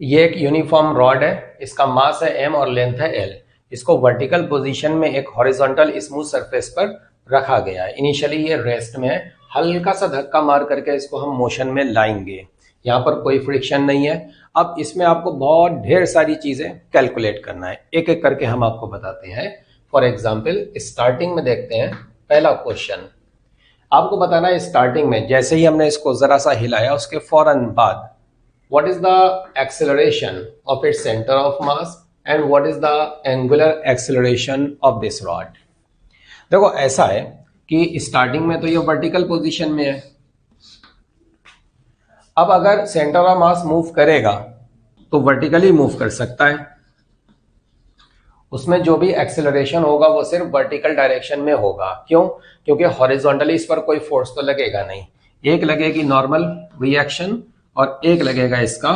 ये एक uniform rod है, इसका मास है m और लेंथ है l। इसको वर्टिकल पोजीशन में एक हॉरिजॉन्टल स्मूथ सरफेस पर रखा गया है। इनिशियली ये रेस्ट में है, हल्का सा धक्का मार करके इसको हम मोशन में लाएंगे। यहाँ पर कोई फ्रिक्शन नहीं है। अब इसमें आपको बहुत ढेर सारी चीजें कैलकुलेट करना है, एक एक करके हम आपको बताते हैं। फॉर एग्जाम्पल स्टार्टिंग में देखते हैं पहला क्वेश्चन। आपको बताना है स्टार्टिंग में जैसे ही हमने इसको जरा सा हिलाया उसके फौरन बाद what is the acceleration of its center of mass and what is the angular acceleration of this rod। देखो ऐसा है कि स्टार्टिंग में तो ये वर्टिकल पोजीशन में है। अब अगर सेंटर ऑफ मास मूव करेगा तो वर्टिकली मूव कर सकता है, उसमें जो भी एक्सेलरेशन होगा वो सिर्फ वर्टिकल डायरेक्शन में होगा। क्यों? क्योंकि हॉरिजॉन्टली इस पर कोई फोर्स तो लगेगा नहीं। एक लगेगी नॉर्मल रिएक्शन और एक लगेगा इसका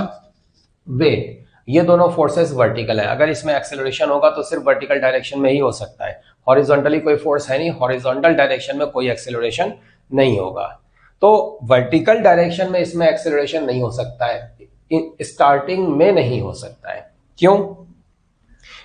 वेट। ये दोनों फोर्सेस वर्टिकल है। अगर इसमें एक्सेलरेशन होगा तो सिर्फ वर्टिकल डायरेक्शन में ही हो सकता है, हॉरिजॉन्टली कोई फोर्स है नहीं, हॉरिजॉन्टल डायरेक्शन में कोई एक्सेलरेशन नहीं होगा। तो वर्टिकल डायरेक्शन में इसमें एक्सेलरेशन नहीं हो सकता है, स्टार्टिंग में नहीं हो सकता है। क्यों?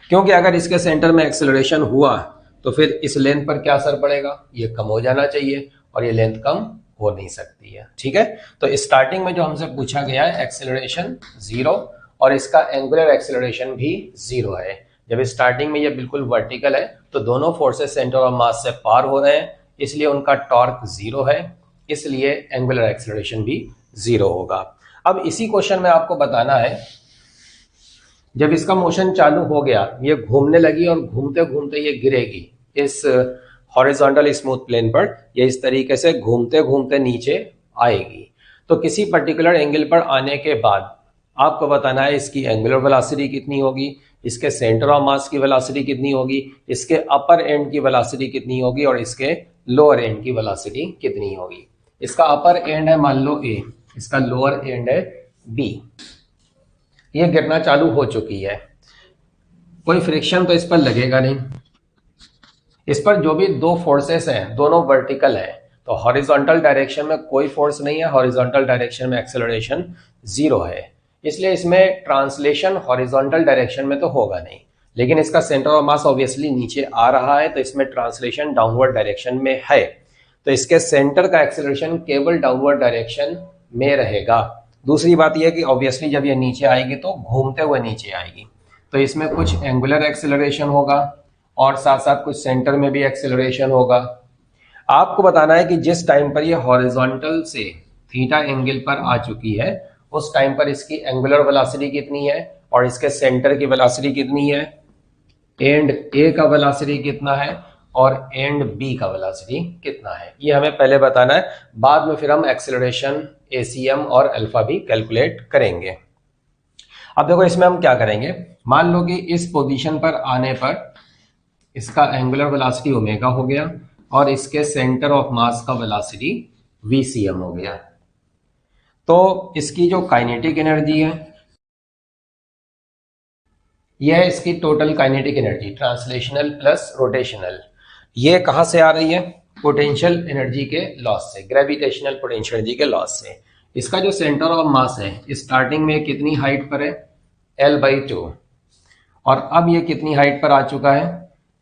क्योंकि अगर इसके सेंटर में एक्सेलरेशन हुआ तो फिर इस लेंथ पर क्या असर पड़ेगा, ये कम हो जाना चाहिए और ये लेंथ कम हो नहीं सकती है। ठीक है, तो स्टार्टिंग में जो हमसे पूछा गया है एक्सेलरेशन 0 और इसका एंगुलर एक्सेलरेशन भी 0 है। जब स्टार्टिंग में ये बिल्कुल वर्टिकल है तो दोनों फोर्सेस सेंटर ऑफ मास से पार हो रहे हैं, इसलिए उनका टॉर्क 0 है, इसलिए एंगुलर एक्सेलरेशन भी 0 होगा। अब इसी क्वेश्चन में आपको बताना है जब इसका मोशन चालू हो गया, ये घूमने लगी और घूमते घूमते ये गिरेगी इस हॉरिजॉन्टल स्मूथ प्लेन पर, ये इस तरीके से घूमते घूमते नीचे आएगी। तो किसी पर्टिकुलर एंगल पर आने के बाद आपको बताना है इसकी एंगुलर वेलोसिटी कितनी होगी, इसके सेंटर ऑफ मास की वेलोसिटी कितनी होगी, इसके अपर एंड की वेलोसिटी कितनी होगी और इसके लोअर एंड की वेलोसिटी कितनी होगी। इसका अपर एंड है मान लो A, इसका लोअर एंड है B। ये गिरना चालू हो चुकी है, कोई फ्रिक्शन तो इस पर लगेगा नहीं। इस पर जो भी दो फोर्सेस हैं दोनों वर्टिकल है, तो हॉरिजॉन्टल डायरेक्शन में कोई फोर्स नहीं है, हॉरिजॉन्टल डायरेक्शन में एक्सेलरेशन 0 है, इसलिए इसमें ट्रांसलेशन हॉरिजॉन्टल डायरेक्शन में तो होगा नहीं। लेकिन इसका सेंटर ऑफ मास ऑब्वियसली नीचे आ रहा है तो इसमें ट्रांसलेशन डाउनवर्ड डायरेक्शन में है, तो इसके सेंटर का एक्सेलरेशन केवल डाउनवर्ड डायरेक्शन में रहेगा। दूसरी बात यह कि ऑब्वियसली जब ये नीचे आएगी तो घूमते हुए नीचे आएगी, तो इसमें कुछ एंगुलर एक्सेलरेशन होगा और साथ साथ कुछ सेंटर में भी एक्सेलरेशन होगा। आपको बताना है कि जिस टाइम पर ये हॉरिजॉन्टल से थीटा एंगल पर आ चुकी है उस टाइम पर इसकी एंगुलर वेलोसिटी कितनी है और इसके सेंटर की वेलोसिटी कितनी है, एंड ए का वेलोसिटी कितना है और एंड बी का वेलोसिटी कितना है, ये हमें पहले बताना है। बाद में फिर हम एक्सेलरेशन एसीएम और अल्फा भी कैलकुलेट करेंगे। अब देखो इसमें हम क्या करेंगे, मान लो कि इस पोजीशन पर आने पर इसका एंगुलर वेलोसिटी ओमेगा हो गया और इसके सेंटर ऑफ मास का वेलोसिटी वीसीएम हो गया। तो इसकी जो काइनेटिक एनर्जी है यह है इसकी total kinetic energy, translational plus rotational. ये कहां से आ रही है, पोटेंशियल एनर्जी के लॉस से, ग्रेविटेशनल पोटेंशियल एनर्जी के लॉस से। इसका जो सेंटर ऑफ मास है स्टार्टिंग में कितनी हाइट पर है, L/2, और अब ये कितनी हाइट पर आ चुका है,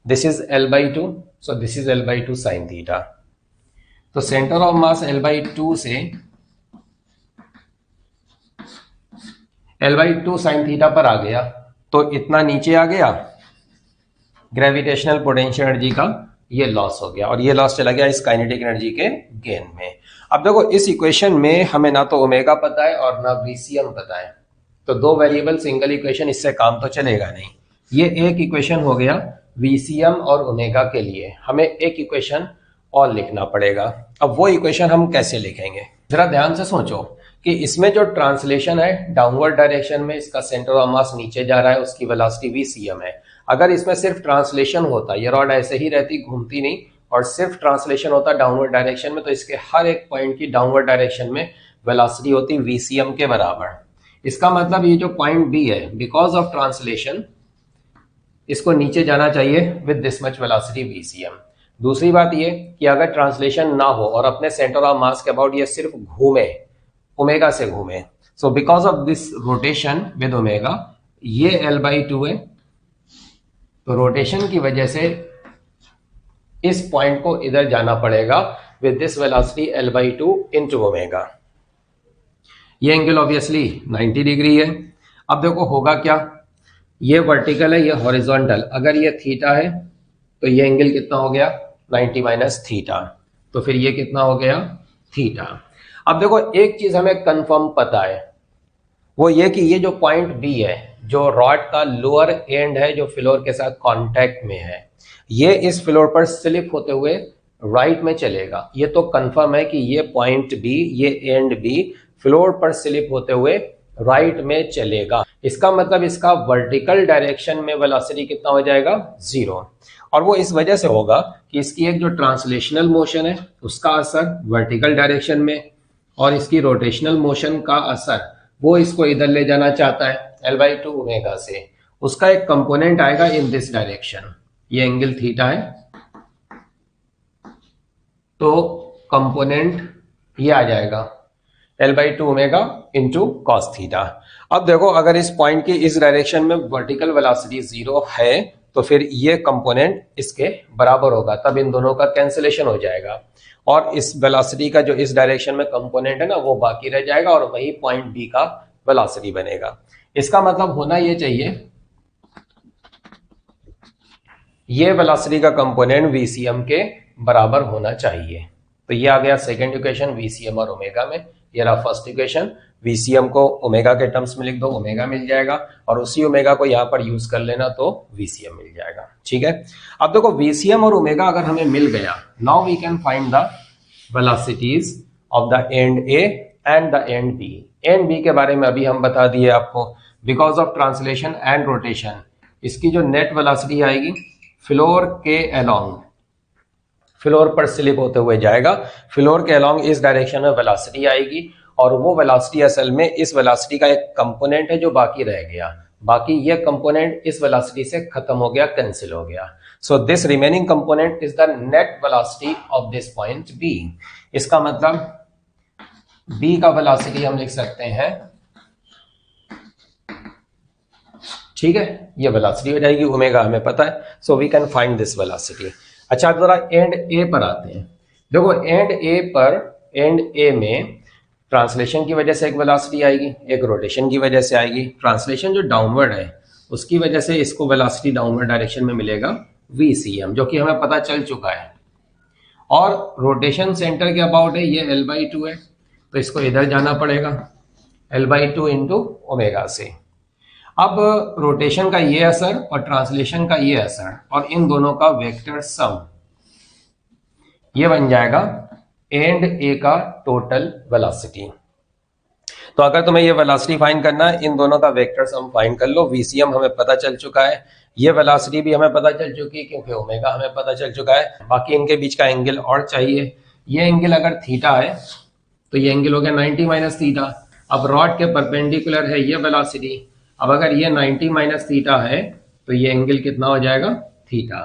this is L/2, so this is L/2 sine theta. तो सेंटर ऑफ मास L/2 से L/2 साइन थीटा पर आ गया, तो इतना नीचे आ गया, ग्रेविटेशनल पोटेंशियल एनर्जी का ये लॉस हो गया और ये लॉस चला गया इस काइनेटिक एनर्जी के गेन में। अब देखो इस इक्वेशन में हमें ना तो ओमेगा पता है और ना वीसीएम पता है, तो दो वेरिएबल सिंगल इक्वेशन, इससे काम तो चलेगा नहीं। ये एक इक्वेशन हो गया वीसीएम और ओमेगा के लिए, हमें एक इक्वेशन और लिखना पड़ेगा। अब वो इक्वेशन हम कैसे लिखेंगे, जरा ध्यान से सोचो कि इसमें जो ट्रांसलेशन है डाउनवर्ड डायरेक्शन में, इसका सेंटर ऑफ मास नीचे जा रहा है, उसकी वेलोसिटी वीसीएम है। अगर इसमें सिर्फ ट्रांसलेशन होता, ये रॉड ऐसे ही रहती घूमती नहीं, और सिर्फ ट्रांसलेशन होता डाउनवर्ड डायरेक्शन में, तो इसके हर एक पॉइंट की डाउनवर्ड डायरेक्शन में वेलोसिटी होती वीसीएम के बराबर। इसका मतलब ये जो पॉइंट बी है, बिकॉज ऑफ ट्रांसलेशन इसको नीचे जाना चाहिए with this much velocity VCM. दूसरी बात ये कि अगर ट्रांसलेशन ना हो और अपने सेंटर ऑफ मास के अबाउट ये सिर्फ घूमे, ओमेगा से घूमे, so because of this rotation with omega, ये L/2 है, तो रोटेशन की वजह से इस पॉइंट को इधर जाना पड़ेगा with this velocity L/2 into omega. ये एंगल ऑब्वियसली 90 डिग्री है। अब देखो होगा क्या, ये वर्टिकल है, ये हॉरिजॉन्टल, अगर ये थीटा है तो ये एंगल कितना हो गया 90 माइनस थीटा, तो फिर ये कितना हो गया थीटा। अब देखो एक चीज हमें कंफर्म पता है, वो ये कि ये जो पॉइंट बी है, जो रॉड का लोअर एंड है जो फ्लोर के साथ कांटेक्ट में है, ये इस फ्लोर पर स्लिप होते हुए राइट में चलेगा। ये तो कंफर्म है कि ये पॉइंट बी, ये एंड बी फ्लोर पर स्लिप होते हुए राइट में चलेगा। इसका मतलब इसका वर्टिकल डायरेक्शन में वेलोसिटी कितना हो जाएगा 0, और वो इस वजह से होगा कि इसकी एक जो ट्रांसलेशनल मोशन है उसका असर वर्टिकल डायरेक्शन में, और इसकी रोटेशनल मोशन का असर वो इसको इधर ले जाना चाहता है L/2 ओमेगा से, उसका एक कंपोनेंट आएगा इन दिस डायरेक्शन। ये एंगल थीटा है, तो कंपोनेंट ये आ जाएगा L/2 omega into cos theta. अब देखो अगर इस पॉइंट की इस डायरेक्शन में वर्टिकल वेलोसिटी 0 है तो फिर ये कंपोनेंट इसके बराबर होगा, तब इन दोनों का कैंसिलेशन हो जाएगा, और इस वेलोसिटी का जो इस डायरेक्शन में कंपोनेंट है ना वो बाकी रह जाएगा, और वही पॉइंट बी का वेलोसिटी बनेगा। इसका मतलब होना ये चाहिए, ये वेलोसिटी का कंपोनेंट VCM के बराबर होना चाहिए। तो ये आ गया सेकेंड इक्वेशन VCM और ओमेगा में। ये रहा फर्स्ट इक्वेशन, VCM को ओमेगा के टर्म्स में लिख दो, ओमेगा मिल जाएगा, और उसी ओमेगा को यहां पर यूज कर लेना तो VCM मिल जाएगा। ठीक है, अब देखो VCM और ओमेगा अगर हमें मिल गया, now we can find the velocities of the end A and the end B। And B के बारे में अभी हम बता दिए आपको, because of translation and rotation इसकी जो नेट वेलोसिटी आएगी फ्लोर के अलोंग, फ्लोर पर स्लिप होते हुए जाएगा, फ्लोर के अलोंग इस डायरेक्शन में वेलोसिटी आएगी, और वो वेलोसिटी असल में इस वेलोसिटी का एक कंपोनेंट है जो बाकी रह गया, बाकी ये कंपोनेंट इस वेलोसिटी से खत्म हो गया, कैंसिल हो गया। So this remaining component is the net velocity of this point B. इसका मतलब बी का वेलोसिटी हम लिख सकते हैं, ठीक है, ये वेलोसिटी हो जाएगी, ओमेगा हमें पता है, so we can find this velocity. अच्छा जरा एंड ए पर आते हैं। देखो एंड ए पर, एंड ए में ट्रांसलेशन की वजह से एक वेलोसिटी आएगी, एक रोटेशन की वजह से आएगी। ट्रांसलेशन जो डाउनवर्ड है उसकी वजह से इसको वेलोसिटी डाउनवर्ड डायरेक्शन में मिलेगा VCM, जो कि हमें पता चल चुका है, और रोटेशन सेंटर के अबाउट है, ये L/2 है, तो इसको इधर जाना पड़ेगा L/2 इंटू ओमेगा से। अब रोटेशन का ये असर और ट्रांसलेशन का ये असर, और इन दोनों का वेक्टर सम, ये बन जाएगा एंड ए का टोटल वेलोसिटी। तो अगर तुम्हें ये वेलोसिटी फाइंड करना है, इन दोनों का वेक्टर सम फाइंड कर लो। VCM हमें पता चल चुका है, ये वेलोसिटी भी हमें पता चल चुकी है क्योंकि ओमेगा हमें पता चल चुका है, बाकी इनके बीच का एंगल और चाहिए। ये एंगल अगर थीटा है तो ये एंगल हो गया 90 माइनस थीटा। अब रॉड के परपेंडिकुलर है ये वेलोसिटी, अब अगर ये 90 माइनस थीटा है तो ये एंगल कितना हो जाएगा थीटा।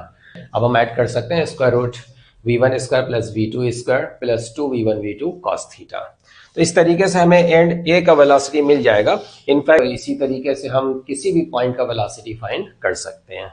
अब हम ऐड कर सकते हैं square root v1 square plus v2 square plus 2v1 v2 cos theta. तो इस तरीके से हमें एंड ए का वेलोसिटी मिल जाएगा। इनफैक्ट इसी तरीके से हम किसी भी पॉइंट का वेलोसिटी फाइंड कर सकते हैं।